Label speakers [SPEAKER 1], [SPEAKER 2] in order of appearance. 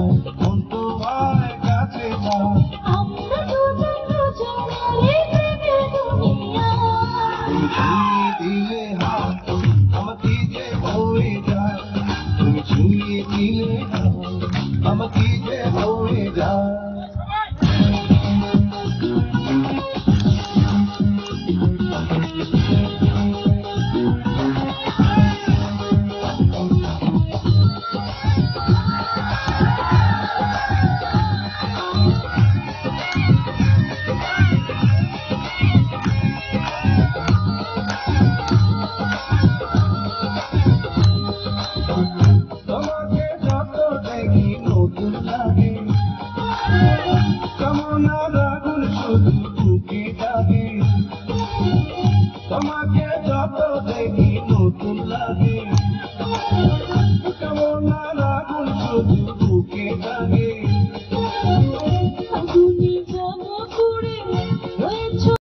[SPEAKER 1] চায়, মন তোমার কাছে চায়।
[SPEAKER 2] আমরা দুজন দুজনের প্রেমের দুনিয়ায়।
[SPEAKER 1] তুমি ছুঁয়ে দিলে হাত, আমার কি যে হয়ে যায়। তুমি ছুঁয়ে দিলে হাত, আমার কি যে হয়ে যায়। তোমাকে যত দেখি নতুন লাগে, কেমন আগুন শুধু